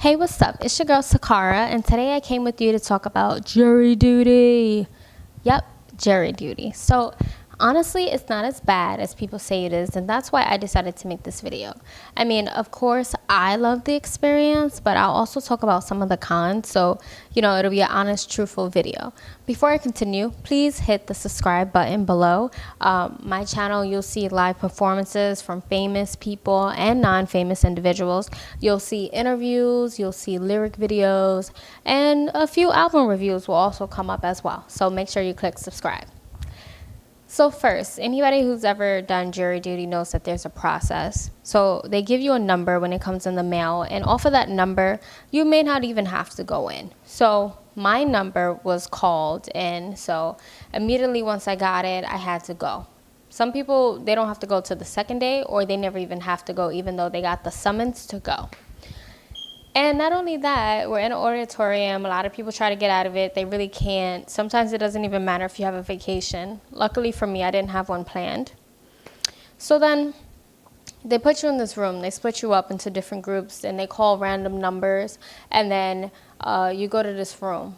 Hey, what's up? It's your girl Sakara, and today I came with you to talk about jury duty. Yep, jury duty. So, honestly, it's not as bad as people say it is, and that's why I decided to make this video. I mean, of course, I love the experience, but I'll also talk about some of the cons, so, it'll be an honest, truthful video. Before I continue, please hit the subscribe button below. My channel, you'll see live performances from famous people and non-famous individuals. You'll see interviews, you'll see lyric videos, and a few album reviews will also come up as well. So make sure you click subscribe. So first, anybody who's ever done jury duty knows that there's a process. So they give you a number when it comes in the mail, and off of that number, you may not even have to go in. So my number was called in, so immediately once I got it, I had to go. Some people, they don't have to go to the second day, or they never even have to go, even though they got the summons to go. And not only that, we're in an auditorium. A lot of people try to get out of it. They really can't. Sometimes it doesn't even matter if you have a vacation. Luckily for me, I didn't have one planned. So then they put you in this room. They split you up into different groups, and they call random numbers. And then you go to this room.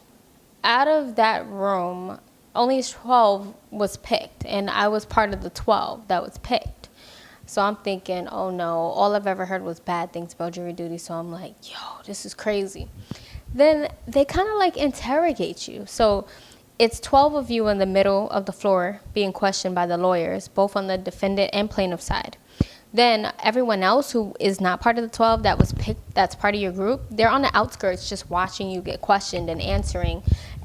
Out of that room, only 12 was picked, and I was part of the 12 that was picked. So I'm thinking, oh no, all I've ever heard was bad things about jury duty. So I'm like, yo, this is crazy. Then they kind of like interrogate you. So it's 12 of you in the middle of the floor being questioned by the lawyers, both on the defendant and plaintiff side. Then everyone else who is not part of the 12 that was picked, that's part of your group, they're on the outskirts just watching you get questioned and answering.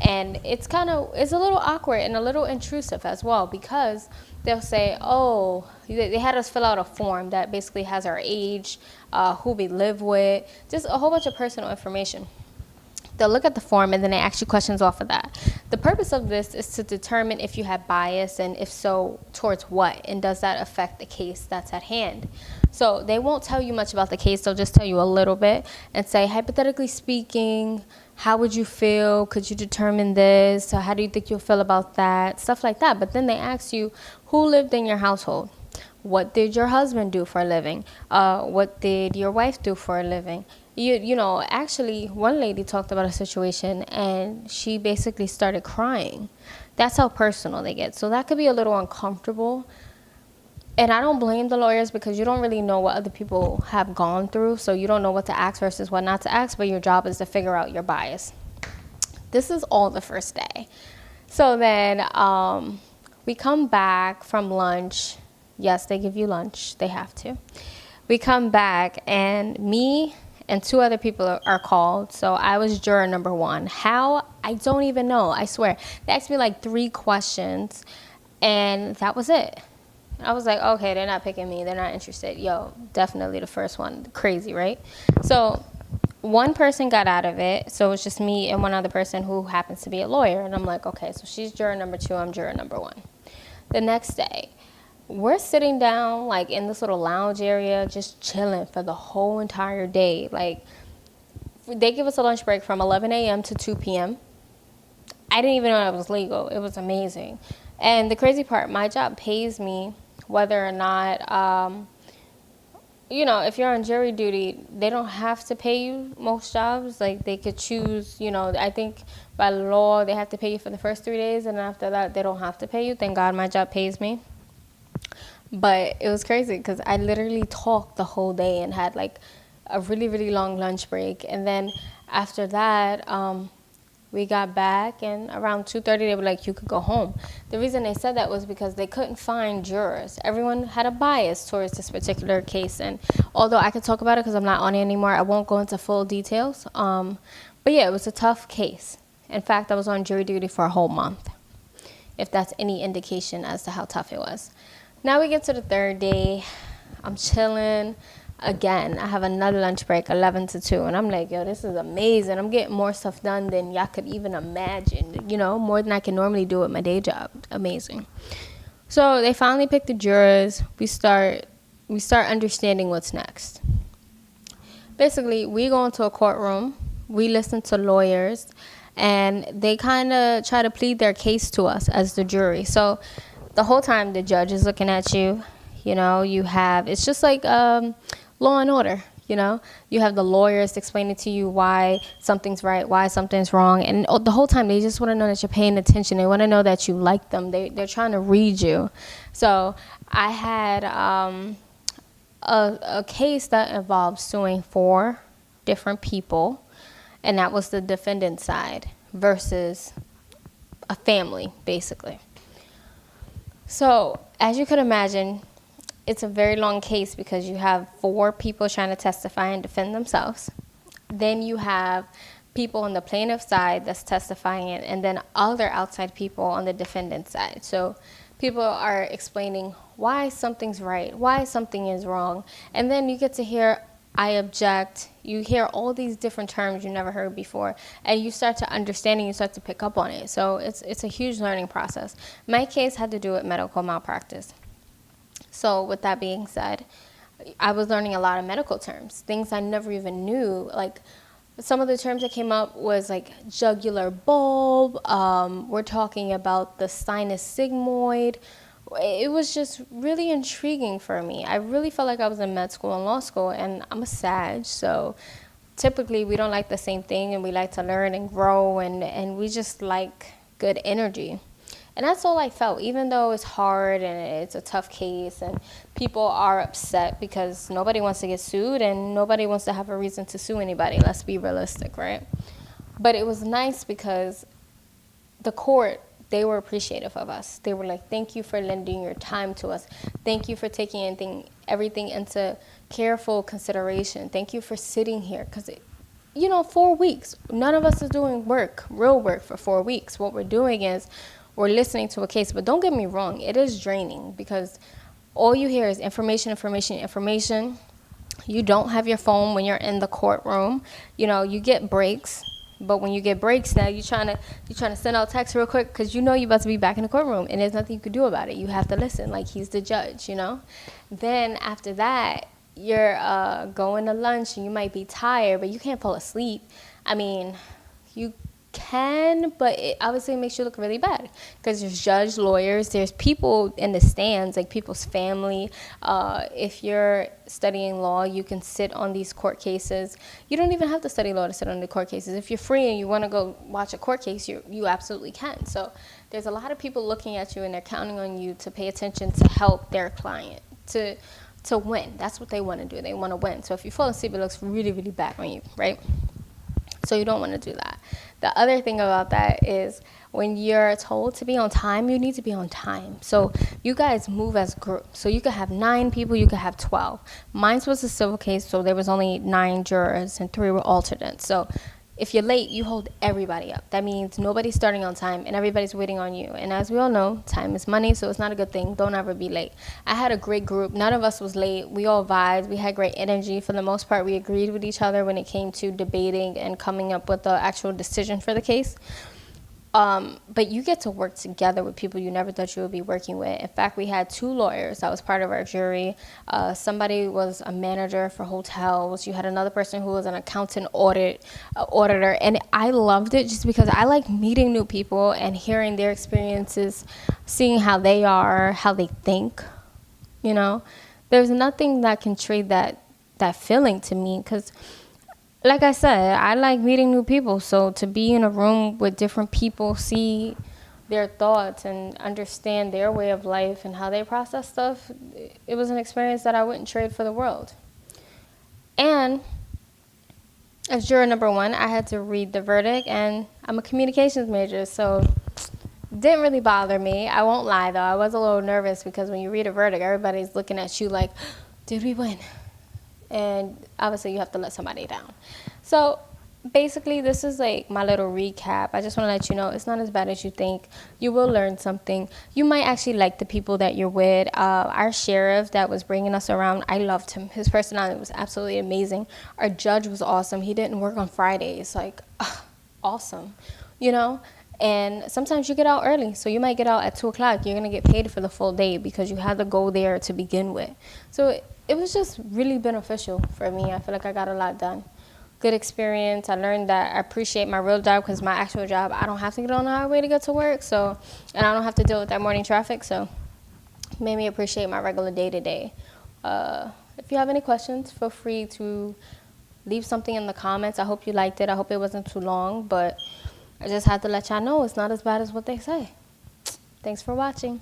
And it's a little awkward and a little intrusive as well, because they'll say, oh, they had us fill out a form that basically has our age, who we live with, just a whole bunch of personal information. They'll look at the form and then they ask you questions off of that. The purpose of this is to determine if you have bias, and if so, towards what, and does that affect the case that's at hand. So they won't tell you much about the case. They'll just tell you a little bit and say, hypothetically speaking, how would you feel? Could you determine this? So how do you think you'll feel about that? Stuff like that. But then they ask you, who lived in your household? What did your husband do for a living? What did your wife do for a living? Actually, one lady talked about a situation, and she basically started crying. That's how personal they get. So that could be a little uncomfortable. And I don't blame the lawyers, because you don't really know what other people have gone through. So you don't know what to ask versus what not to ask, but your job is to figure out your bias. This is all the first day. So then we come back from lunch. Yes, they give you lunch. They have to. We come back, and me and two other people are called. So I was juror number 1. How? I don't even know. I swear. They asked me like 3 questions, and that was it. I was like, okay, they're not picking me. They're not interested. Yo, definitely the first one. Crazy, right? So one person got out of it. So it was just me and one other person who happens to be a lawyer. And I'm like, okay, so she's juror number 2. I'm juror number 1. The next day, we're sitting down like in this little lounge area, just chilling for the whole entire day. Like, they give us a lunch break from 11 a.m. to 2 p.m. I didn't even know that was legal. It was amazing. And the crazy part, my job pays me whether or not, if you're on jury duty, they don't have to pay you most jobs. Like, they could choose, I think by law, they have to pay you for the first 3 days. And after that, they don't have to pay you. Thank God my job pays me. But it was crazy, because I literally talked the whole day and had like a really, really long lunch break. And then after that, we got back, and around 2:30, they were like, you could go home. The reason they said that was because they couldn't find jurors. Everyone had a bias towards this particular case. And although I could talk about it because I'm not on it anymore, I won't go into full details. But yeah, it was a tough case. In fact, I was on jury duty for a whole month, if that's any indication as to how tough it was. Now we get to the 3rd day. I'm chilling. Again, I have another lunch break, 11 to 2. And I'm like, yo, this is amazing. I'm getting more stuff done than y'all could even imagine. More than I can normally do at my day job. Amazing. So they finally pick the jurors. We start understanding what's next. Basically, we go into a courtroom. We listen to lawyers. And they kind of try to plead their case to us as the jury. So the whole time the judge is looking at you, it's just like Law and Order. You know, you have the lawyers explaining to you why something's right, why something's wrong, and the whole time they just want to know that you're paying attention. They want to know that you like them. They're trying to read you. So I had a case that involved suing 4 different people, and that was the defendant side versus a family, basically. So as you could imagine, it's a very long case because you have 4 people trying to testify and defend themselves. Then you have people on the plaintiff side that's testifying, and then other outside people on the defendant side. So people are explaining why something's right, why something is wrong, and then you get to hear, I object. You hear all these different terms you never heard before, and you start to understand and you start to pick up on it. So it's a huge learning process. My case had to do with medical malpractice. So with that being said, I was learning a lot of medical terms, things I never even knew. Like some of the terms that came up was like jugular bulb. We're talking about the sinus sigmoid. It was just really intriguing for me. I really felt like I was in med school and law school, and I'm a Sag, so typically we don't like the same thing, and we like to learn and grow, and we just like good energy. And that's all I felt, even though it's hard and it's a tough case and people are upset because nobody wants to get sued and nobody wants to have a reason to sue anybody. Let's be realistic, right? But it was nice because the court, they were appreciative of us. They were like, thank you for lending your time to us. Thank you for taking everything into careful consideration. Thank you for sitting here. Because, 4 weeks, none of us is doing real work for 4 weeks. What we're doing is we're listening to a case. But don't get me wrong, it is draining because all you hear is information. You don't have your phone when you're in the courtroom. You get breaks. But when you get breaks now, you're trying to send out text real quick because you're about to be back in the courtroom, and there's nothing you can do about it. You have to listen, like he's the judge, Then after that, you're going to lunch, and you might be tired, but you can't fall asleep. I mean, you can, but I would say it makes you look really bad because there's judge, lawyers, there's people in the stands, like people's family. If you're studying law, you can sit on these court cases. You don't even have to study law to sit on the court cases. If you're free and you want to go watch a court case, you absolutely can. So there's a lot of people looking at you, and they're counting on you to pay attention to help their client to win. That's what they want to do. They want to win. So if you fall asleep, it looks really, really bad on you, right? So you don't want to do that. The other thing about that is when you're told to be on time, you need to be on time. So you guys move as groups. So you could have 9 people, you could have 12. Mine was a civil case, so there was only 9 jurors and 3 were alternates. So if you're late, you hold everybody up. That means nobody's starting on time and everybody's waiting on you. And as we all know, time is money, so it's not a good thing. Don't ever be late. I had a great group. None of us was late. We all vibed. We had great energy. For the most part, we agreed with each other when it came to debating and coming up with the actual decision for the case. But you get to work together with people you never thought you would be working with. In fact, we had 2 lawyers that was part of our jury. Somebody was a manager for hotels. You had another person who was an accountant auditor. And I loved it just because I like meeting new people and hearing their experiences, seeing how they are, how they think. There's nothing that can trade that feeling to me because, like I said, I like meeting new people. So to be in a room with different people, see their thoughts and understand their way of life and how they process stuff, it was an experience that I wouldn't trade for the world. And as juror number 1, I had to read the verdict, and I'm a communications major, so it didn't really bother me. I won't lie, though. I was a little nervous because when you read a verdict, everybody's looking at you like, did we win? And obviously you have to let somebody down. So basically this is like my little recap. I just want to let you know it's not as bad as you think. You will learn something. You might actually like the people that you're with. Our sheriff that was bringing us around, I loved him. His personality was absolutely amazing. Our judge was awesome. He didn't work on Fridays. Awesome, And sometimes you get out early, so you might get out at 2 o'clock. You're going to get paid for the full day because you had to go there to begin with. So it was just really beneficial for me. I feel like I got a lot done. Good experience. I learned that I appreciate my real job because my actual job, I don't have to get on the highway to get to work, and I don't have to deal with that morning traffic, so it made me appreciate my regular day-to-day. If you have any questions, feel free to leave something in the comments. I hope you liked it. I hope it wasn't too long, but I just had to let y'all know it's not as bad as what they say. Thanks for watching.